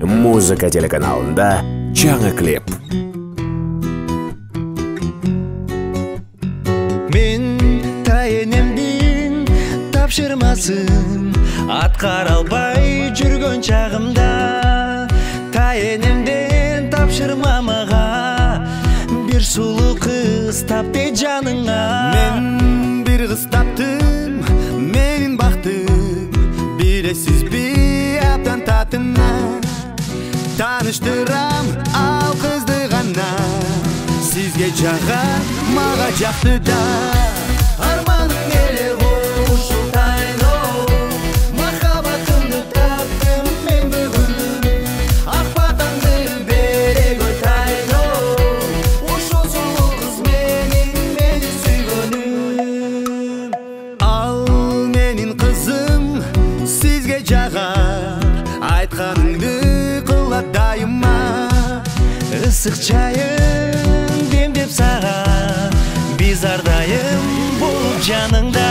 Музыка телеканалында жаңа клип. Мен тайенемдин тапшырмасын аткара албай жүргөн чагымда, тайенемден тапшырма мага бир сулуу кыз тапты жаныңа. Мен бир кыз таптым, менин бактым, билесиз би абдан татына. Таныштырам ал кызды гана, сизге жага мага жакты да. Арманым эле ушул тайно, махаббатымды таптым мен бүгүн. Ак батаңды берегөй тайно, ушул сулуу кыз мени сүйгөнүм. Ал менин кызым сизге жагар, айтканыңды кылат дайыма. Ысык чайын демдеп сага, биз ар дайым болуп жаныңда.